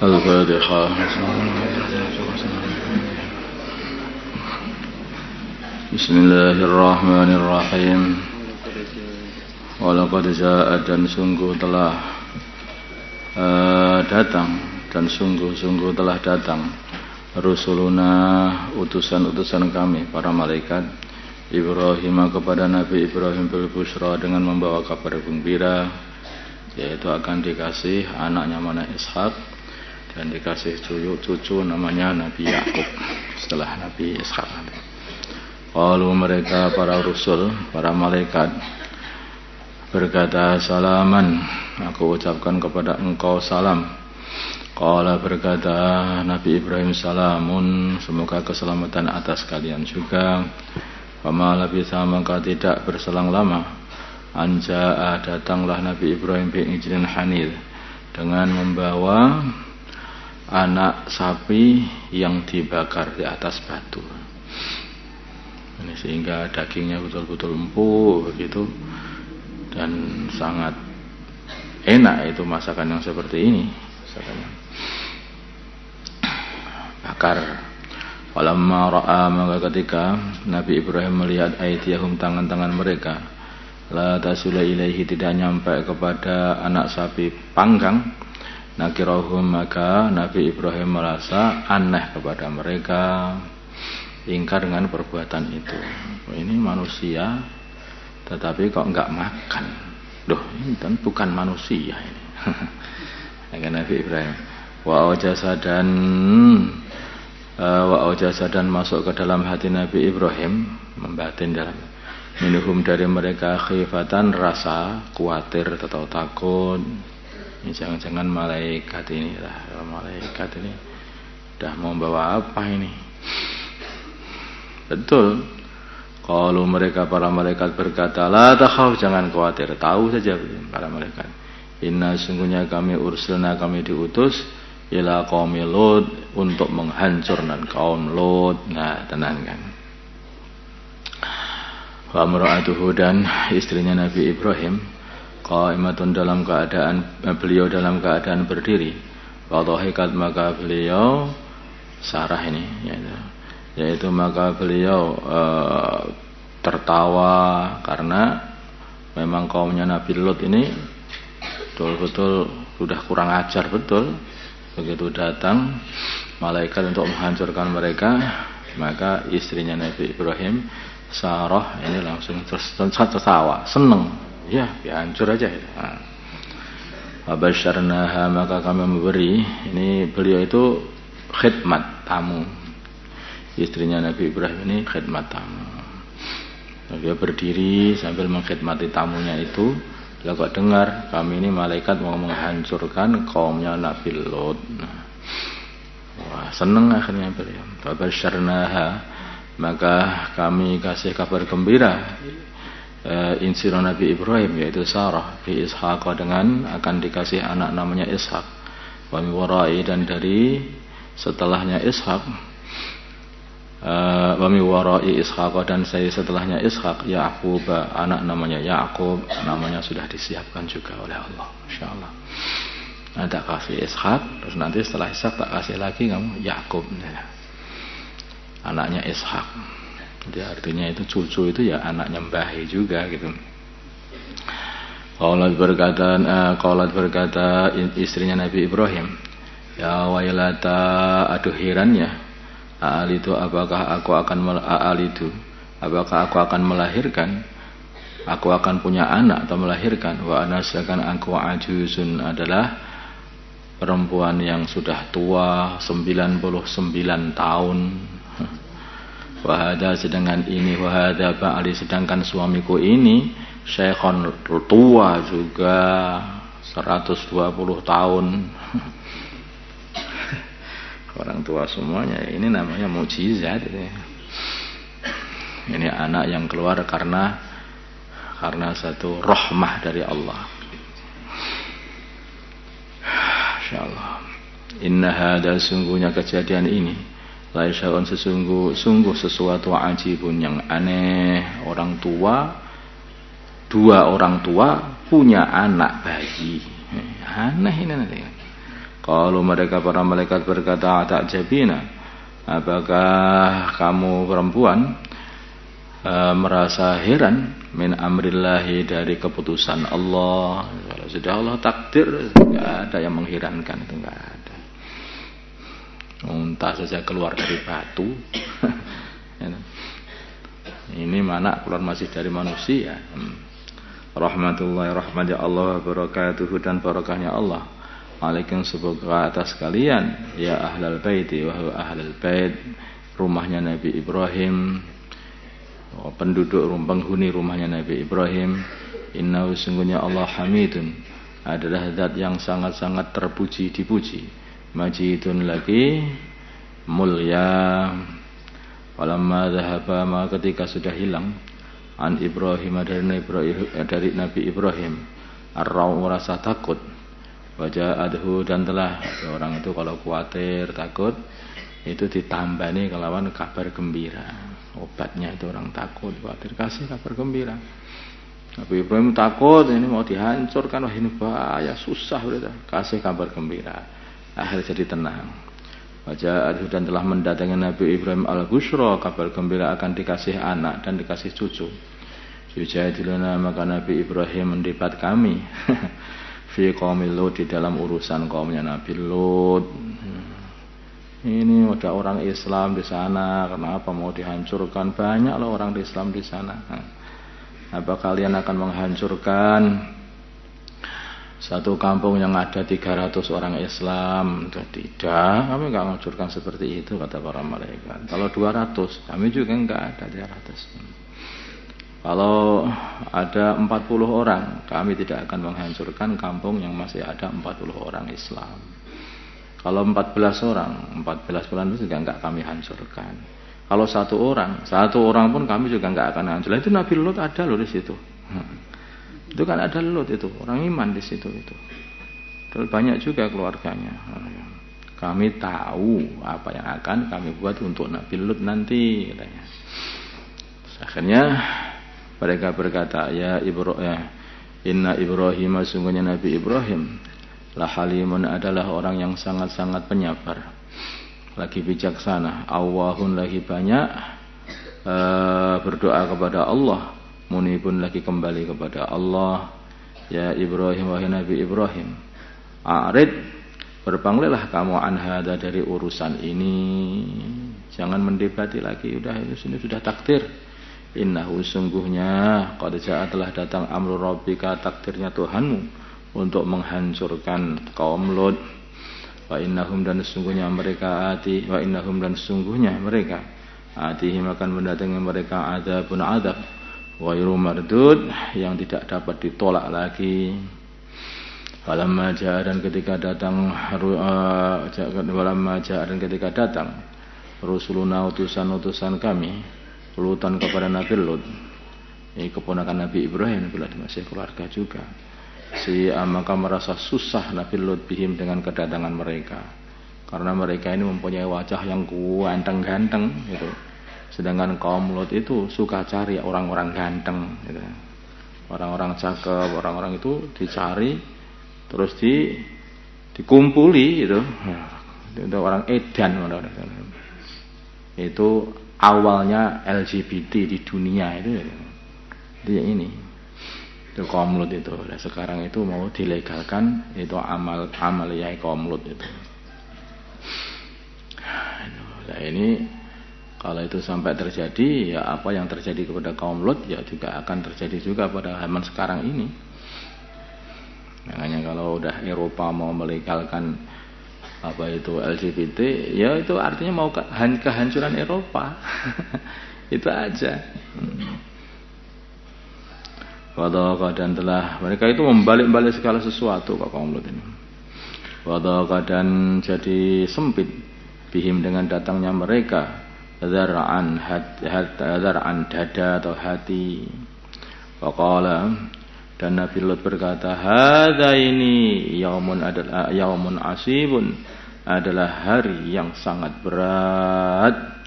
الفاتحة. Bismillahirrahmanirrahim. Walaqad jaa'a, dan sungguh telah datang, dan sungguh-sungguh telah datang rusuluna, utusan-utusan kami, para malaikat, Ibrahim kepada Nabi Ibrahim bil busyra, dengan membawa kabar gembira, yaitu akan dikasih anaknya mana Ishak, dan dikasih cucu namanya Nabi Yakub setelah Nabi Ishak. Qalu, mereka para rasul, para malaikat berkata, salaman, aku ucapkan kepada engkau salam. Qala, berkata Nabi Ibrahim, salamun, semoga keselamatan atas kalian juga. Fama labitha, maka tidak berselang lama, anja'a, datanglah Nabi Ibrahim bi'ijlin hanid, dengan membawa anak sapi yang dibakar di atas batu. Ini sehingga dagingnya betul-betul empuk begitu, dan sangat enak itu masakan yang seperti ini, masakannya bakar. Walamma ra'a, maka ketika Nabi Ibrahim melihat aydiyahum, tangan-tangan mereka, la tasula ilaihi, tidak nyampe kepada anak sapi panggang, nakirahum, maka Nabi Ibrahim merasa aneh kepada mereka, ingkar dengan perbuatan itu. Ini manusia tetapi kok enggak makan. Loh, ini kan bukan manusia ini. Nabi Ibrahim wa awjasa, dan masuk ke dalam hati Nabi Ibrahim, membatin dalam minhum, dari mereka, khifatan, rasa khawatir atau takut. Ini jangan-jangan malaikat ini lah, malaikat ini dah mau bawa apa ini? Betul. Kalau mereka, para malaikat berkata, la takhaf, jangan khawatir, tahu saja para malaikat. Inna, sungguhnya kami ursilna, kami diutus, ila qaumi Lut, untuk menghancurkan kaum Lut. Nah, tenangkan. Wa imra'atuhu, dan istrinya Nabi Ibrahim, qaimatun, dalam keadaan, beliau dalam keadaan berdiri. Wa dhahikat, maka beliau Sarah ini, yaitu maka beliau tertawa, karena memang kaumnya Nabi Lut ini betul-betul sudah kurang ajar betul. Begitu datang malaikat untuk menghancurkan mereka, maka istrinya Nabi Ibrahim, Sarah, ini langsung tertawa, seneng, ya hancur aja. Wabasyarnaha, maka kami memberi, ini beliau itu khidmat, tamu. Istrinya Nabi Ibrahim ini khidmat tamu. Dia berdiri sambil mengkhidmati tamunya itu. Dia kok dengar kami ini malaikat mau menghancurkan kaumnya Nabi Lut. Wah, senang akhirnya beliau. Fabasyarnaha, maka kami kasih kabar gembira insiro Nabi Ibrahim, yaitu Sarah, bi Ishaq, dengan akan dikasih anak namanya Ishaq. Wa min warai, dan dari setelahnya Ishaq, wa min warai Ishaq, dan saya setelahnya Ishaq, Ya'qub, anak namanya Ya'qub, namanya sudah disiapkan juga oleh Allah, insyaallah. Nah, tak kasih Ishaq, terus nanti setelah Ishaq tak kasih lagi kamu Ya'qub, anaknya Ishaq. Jadi artinya itu cucu itu ya anaknya Mbahi juga gitu. Qalat berkata istrinya Nabi Ibrahim, ya wailata, aduh herannya, apakah aku akan melahirkan, aku akan punya anak atau melahirkan, wa ana, sedangkan aku ajuzun, adalah perempuan yang sudah tua 99 tahun. Wa hadza, sedangkan ini, wa hadza ba'li, sedangkan suamiku ini syekhon, tua juga 120 tahun. Orang tua semuanya, ini namanya mukjizat. Ini anak yang keluar karena satu rahmah dari Allah. Insyaallah. Inna hadza, sungguhnya kejadian ini, la syai'un, sungguh sesuatu ajibun, yang aneh. Dua orang tua punya anak bayi. Aneh ini nanti. Kalau mereka para malaikat berkata, ta'jabina, apakah kamu perempuan merasa heran min amrillahi, dari keputusan Allah? Kalau sudah Allah takdir, tidak ada yang mengherankan, itu tidak ada. Entah saja keluar dari batu. Ini mana keluar masih dari manusia. Rahmatullahi rahmati Allah barakatuhu, dan barakahnya Allah alaikum semoga atas kalian ya ahlal baiti, wahai ahlal bait, rumahnya Nabi Ibrahim, penduduk penghuni rumahnya Nabi Ibrahim. Innahu sungguhnya Allah hamidun, adalah zat yang sangat-sangat terpuji dipuji, majidun lagi mulia. Walamma dhahaba, maka ketika sudah hilang an Ibrahim, dari Nabi Ibrahim, ar-ra'u, rasa takut, wajah adhu, dan telah orang itu kalau khawatir takut itu ditambani kelawan kabar gembira. Obatnya itu orang takut khawatir, kasih kabar gembira. Nabi Ibrahim takut ini mau dihancurkan, wah ini bahaya susah, kasih kabar gembira, akhirnya jadi tenang. Wajah adhu, dan telah mendatangi Nabi Ibrahim al-bushra, kabar gembira akan dikasih anak dan dikasih cucu. Yujadiluna, maka Nabi Ibrahim mendebat kami fi qaumil Lut, di dalam urusan kaumnya Nabi Lut. Ini ada orang Islam di sana, kenapa mau dihancurkan? Banyak loh orang Islam di sana. Apa kalian akan menghancurkan satu kampung yang ada 300 orang Islam? Tidak, kami enggak menghancurkan seperti itu, kata para malaikat. Kalau 200, kami juga enggak ada 300. Kalau ada 40 orang, kami tidak akan menghancurkan kampung yang masih ada 40 orang Islam. Kalau 14 orang itu juga enggak kami hancurkan. Kalau satu orang pun kami juga enggak akan hancurkan. Itu Nabi Lut ada loh di situ. Itu kan ada Lut itu, orang iman di situ itu. Dan banyak juga keluarganya. Kami tahu apa yang akan kami buat untuk Nabi Lut nanti, katanya. Akhirnya mereka berkata, inna Ibrahim, sungguhnya Nabi Ibrahim, la halimun, adalah orang yang sangat-sangat penyabar, lagi bijaksana, awahun, lagi banyak berdoa kepada Allah, munibun, lagi kembali kepada Allah. Ya Ibrahim, wahai Nabi Ibrahim, a'rid, berpanggilah kamu an hada, dari urusan ini, jangan mendebati lagi, udah ini sudah takdir. Innahu, sungguhnya qad jaa, telah datang amru rabbika, takdirnya Tuhanmu untuk menghancurkan kaum Lut. Wa innahum, dan sesungguhnya mereka atihim akan mendatangi mereka adzabun adzab ghairu mardud, yang tidak dapat ditolak lagi. Walamma jaa, dan ketika datang rusuluna, utusan-utusan kami, Lutan, kepada Nabi Lut. Ini keponakan Nabi Ibrahim, bila masih keluarga juga. Maka merasa susah Nabi Lut bihim, dengan kedatangan mereka, karena mereka ini mempunyai wajah yang ganteng-ganteng gitu. Sedangkan kaum Lut itu suka cari orang-orang ganteng gitu. Orang-orang cakep, orang-orang itu dicari, terus dikumpuli gitu. Itu orang edan. Itu awalnya LGBT di dunia itu yang ini. Itu kaum Lut itu. Dan sekarang itu mau dilegalkan, itu amaliyah kaum Lut itu. Nah ini kalau itu sampai terjadi, ya apa yang terjadi kepada kaum Lut ya juga akan terjadi juga pada zaman sekarang ini. Makanya kalau udah Eropa mau melegalkan apa itu LGBT, ya itu artinya mau kehancuran Eropa. Itu aja. Wadaka, dan telah mereka itu membalik-balik segala sesuatu, kok kaum Lut ini. Wadaka, dan jadi sempit bihim, dengan datangnya mereka, zar'an dada atau hati. Waqala, dan Nabi Lut berkata, hadza, ini yaumun asibun, adalah hari yang sangat berat.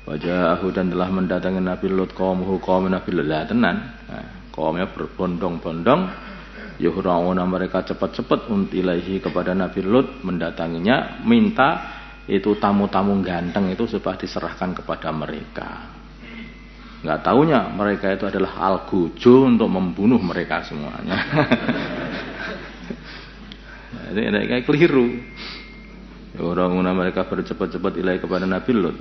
Waja'ahu, dan telah mendatangi Nabi Lut kaum Nabi Lut, lah tenan. Kaumnya berbondong-bondong yuhra'una mereka cepat-cepat ilaihi kepada Nabi Lut mendatanginya, minta itu tamu-tamu ganteng itu supaya diserahkan kepada mereka. Enggak taunya mereka itu adalah algojo untuk membunuh mereka semuanya. Jadi kayak keliru. Yuhra'una mereka bercepat-cepat ilaihi kepada Nabi Lut.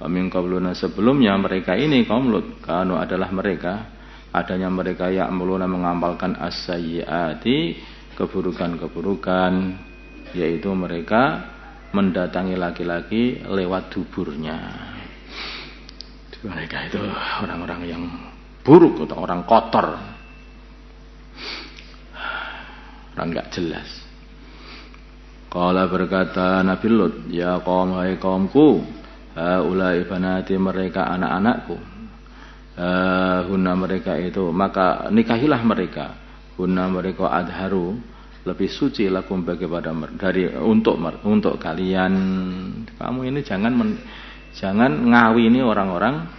Min qabluna sebelumnya mereka ini kaum Lut kanu adalah mereka adanya mereka ya'muluna mengamalkan as-sayyiati keburukan-keburukan, yaitu mereka mendatangi laki-laki lewat duburnya. Mereka itu orang-orang yang buruk atau orang kotor, orang enggak jelas. Qala berkata Nabi Lut, ya qaum hai kaumku, haulai banati mereka anak-anakku. Hunna mereka itu maka nikahilah mereka, hunna mereka adharu lebih suci lakum bagi pada dari untuk kalian. Kamu ini jangan ngawini orang-orang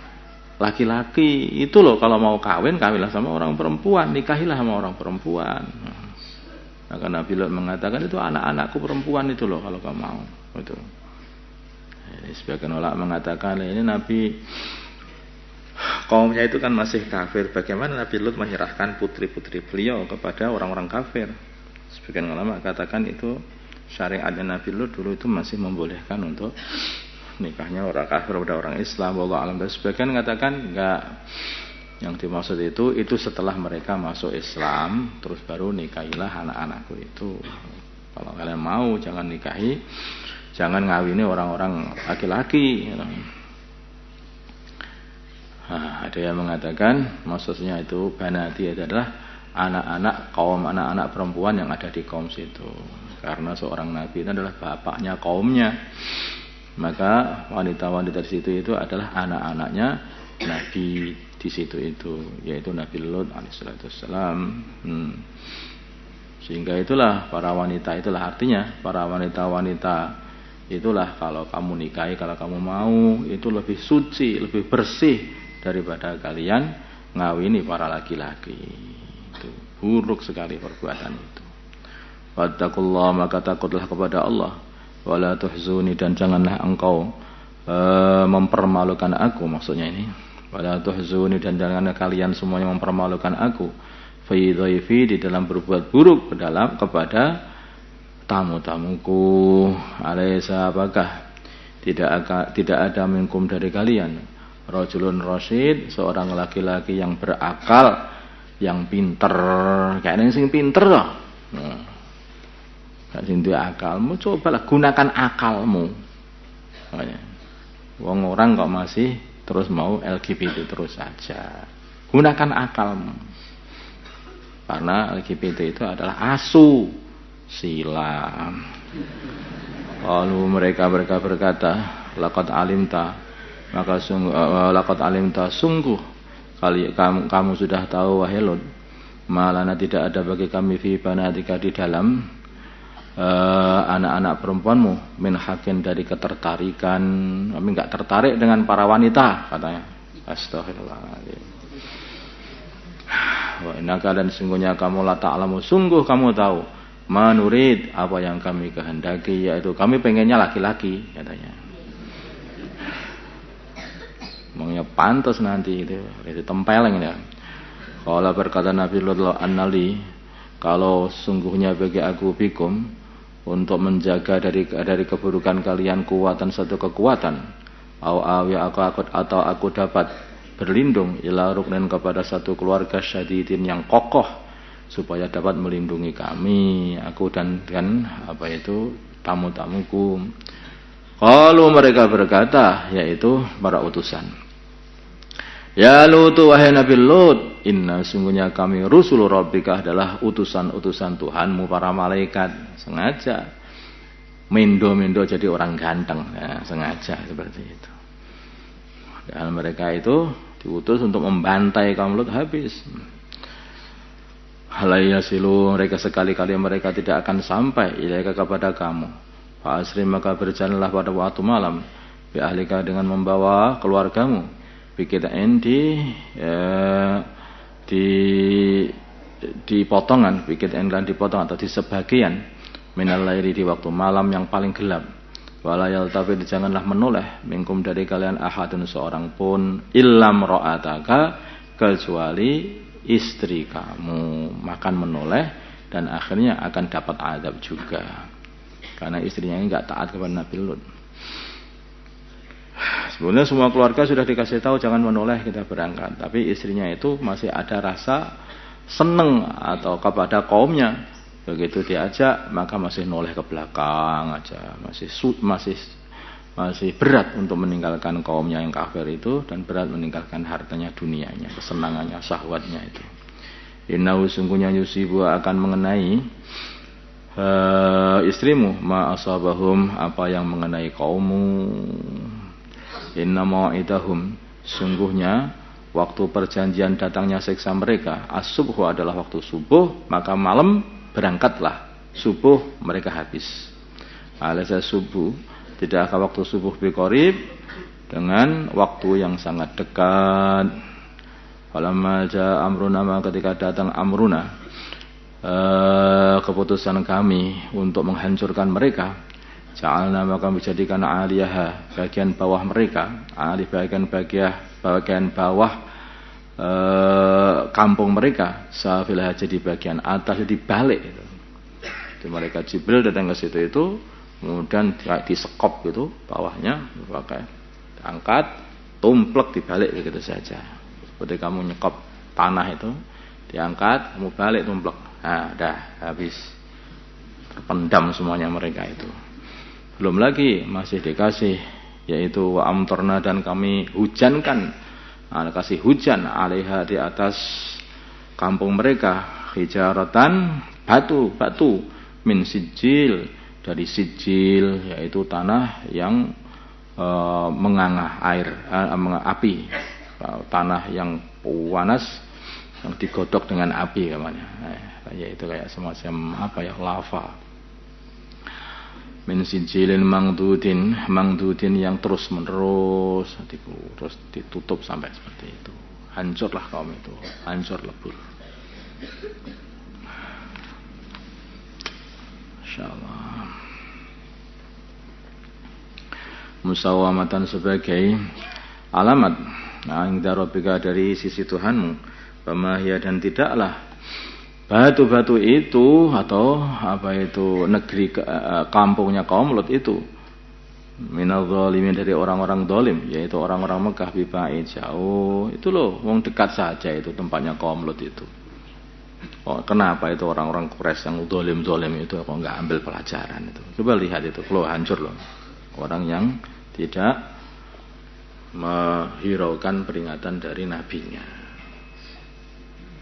laki-laki itu loh. Kalau mau kawinlah sama orang perempuan, nikahilah sama orang perempuan. Maka Nabi Lut mengatakan itu anak-anakku perempuan itu loh kalau kamu mau itu. Sebagian ulama mengatakan ini Nabi kaumnya itu kan masih kafir. Bagaimana Nabi Lut menyerahkan putri-putri beliau kepada orang-orang kafir? Sebagian ulama katakan itu syariatnya Nabi Lut dulu itu masih membolehkan untuk nikahnya orang kafir pada orang Islam. Wallahu a'lam. Sebagian katakan enggak. Yang dimaksud itu setelah mereka masuk Islam, terus baru nikahilah anak-anakku itu. Kalau kalian mau jangan nikahi, jangan ngawini orang-orang laki-laki. Nah, ada yang mengatakan maksudnya itu banati adalah anak-anak perempuan yang ada di kaum situ. Karena seorang nabi itu adalah bapaknya kaumnya. Maka wanita-wanita di situ itu adalah anak-anaknya nabi di situ itu, yaitu Nabi Lut alaihissalam. Sehingga itulah para wanita itulah artinya para wanita-wanita itulah kalau kamu nikahi, kalau kamu mau itu lebih suci, lebih bersih daripada kalian ngawini para laki-laki. Itu buruk sekali perbuatan itu. Wattaqullah maka takutlah kepada Allah. Wala tuhzuni dan janganlah engkau mempermalukan aku, maksudnya ini. Wala tuhzuni dan janganlah kalian semuanya mempermalukan aku. Fi dhaifi di dalam berbuat buruk kepada tamu-tamuku. Alaysa apakah tidak ada minkum dari kalian rajulun rasyid, seorang laki-laki yang berakal, yang pinter. Kayaknya sing pinter loh. Gak sing duwe akalmu, cobalah gunakan akalmu. Wong orang kok masih terus mau LGBT terus saja. Gunakan akalmu. Karena LGBT itu adalah asu sila. Lalu mereka berkata, laqad alimta, maka sungguh kamu sudah tahu wahai Lut, malana tidak ada bagi kami fi banatika di dalam anak-anak perempuanmu min hakin dari ketertarikan. Kami enggak tertarik dengan para wanita katanya. Astagfirullahaladzim. Wa innaka dan sungguhnya kamu la ta'lamu sungguh kamu tahu manurid apa yang kami kehendaki, yaitu kami pengennya laki-laki katanya. Maunya pantas nanti itu tempeleng ya. Kalau berkata Nabi Lut annali, kalau sungguhnya bagi aku bikum untuk menjaga dari keburukan kalian satu kekuatan, atau aku dapat berlindung ila ruknin kepada satu keluarga syadidin yang kokoh supaya dapat melindungi kami, aku dan tamu-tamuku. Kalau mereka berkata, yaitu para utusan, ya Lut wahai Nabi Lut, inna sungguhnya kami rusul rabbika adalah utusan-utusan Tuhanmu para malaikat. Sengaja mendo-mendo jadi orang ganteng ya, sengaja seperti itu. Dan mereka itu diutus untuk membantai kaum Lut habis. Halayasilu mereka sekali-kali mereka tidak akan sampai ilaika kepada kamu. Fa asri maka berjalanlah pada waktu malam bi ahlika dengan membawa keluargamu. Bikitain di dipotongan, bikin englan dipotong atau di sebagian minal laili di waktu malam yang paling gelap. Wala yaltafid janganlah menoleh minkum dari kalian ahadun seorang pun illam ra'ataka kecuali istri kamu. Makan menoleh dan akhirnya akan dapat azab juga. Karena istrinya ini enggak taat kepada Nabi Lut. Sebenarnya semua keluarga sudah dikasih tahu jangan menoleh kita berangkat, tapi istrinya itu masih ada rasa seneng atau kepada kaumnya. Begitu diajak maka masih noleh ke belakang aja, masih berat untuk meninggalkan kaumnya yang kafir itu dan berat meninggalkan hartanya, dunianya, kesenangannya, syahwatnya itu. Innahu sungguhnya yusibu akan mengenai istrimu ma asabahum apa yang mengenai kaummu. Inna mau'idahum sungguhnya waktu perjanjian datangnya siksa mereka as-subhu adalah waktu subuh, maka malam berangkatlah, subuh mereka habis. Alasa subuh, tidakkah waktu subuh biqorib dengan waktu yang sangat dekat. Falamma jaa amruna, ketika datang amruna, keputusan kami untuk menghancurkan mereka, ja'alna maka menjadikan aliyaha bagian bawah mereka, bagian bawah kampung mereka safilah jadi bagian atas dibalik itu. Jadi mereka Jibril datang ke situ itu, kemudian disekop gitu bawahnya, pakai diangkat, tumplek dibalik begitu saja. Seperti kamu nyekop tanah itu, diangkat, kamu balik tumplek. Nah, dah habis terpendam semuanya mereka itu. Belum lagi masih dikasih yaitu wa amtorna dan kami hujankan, kasih hujan alaiha di atas kampung mereka hijaratan batu min sijil dari sijil yaitu tanah yang mengangah air api, tanah yang panas yang digodok dengan api namanya, yaitu kayak semacam apa ya, lava. Min sijilin mangdudin yang terus menerus terus ditutup sampai seperti itu. Hancurlah kaum itu, hancur lebur. Insyaallah. Musawamatan sebagai alamat inda rabbika dari sisi Tuhanmu, pemahia dan tidaklah batu-batu itu atau apa itu negeri kampungnya kaum Lut itu minal zalimin dari orang-orang zalim, yaitu orang-orang Mekah bibaid jauh itu loh, wong dekat saja itu tempatnya kaum Lut itu. Oh, kenapa itu orang-orang Quraisy yang zalim itu kok enggak ambil pelajaran itu? Coba lihat itu, loh hancur loh. Orang yang tidak menghiraukan peringatan dari nabinya.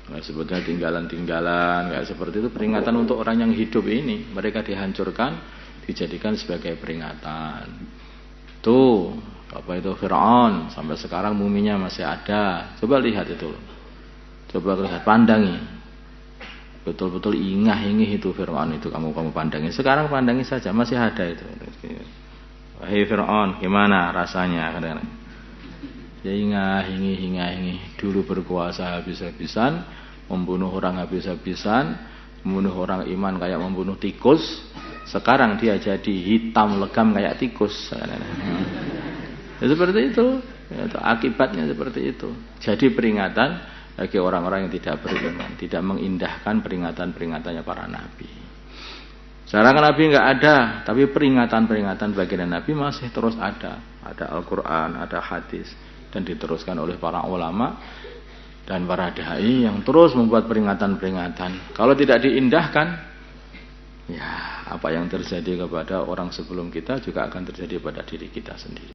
Nggak sebutnya tinggalan-tinggalan, nggak seperti itu. Peringatan untuk orang yang hidup ini, mereka dihancurkan, dijadikan sebagai peringatan. Tuh, apa itu Fir'aun, sampai sekarang muminya masih ada. Coba lihat itu, coba lihat, pandangi, betul-betul ingah-ingih itu Fir'aun itu, kamu pandangi. Sekarang pandangi saja, masih ada itu. Wahai Fir'aun, gimana rasanya? Kadang-kadang ya ingah-ingih dulu berkuasa habis-habisan, membunuh orang habis-habisan, membunuh orang iman kayak membunuh tikus. Sekarang dia jadi hitam legam kayak tikus. Ya seperti itu, ya, akibatnya seperti itu. Jadi peringatan bagi orang-orang yang tidak beriman, tidak mengindahkan peringatan-peringatannya para nabi. Sekarang nabi enggak ada, tapi peringatan-peringatan bagian nabi masih terus ada. Ada Al-Quran, ada hadis, dan diteruskan oleh para ulama dan para dai yang terus membuat peringatan-peringatan. Kalau tidak diindahkan, ya apa yang terjadi kepada orang sebelum kita juga akan terjadi pada diri kita sendiri.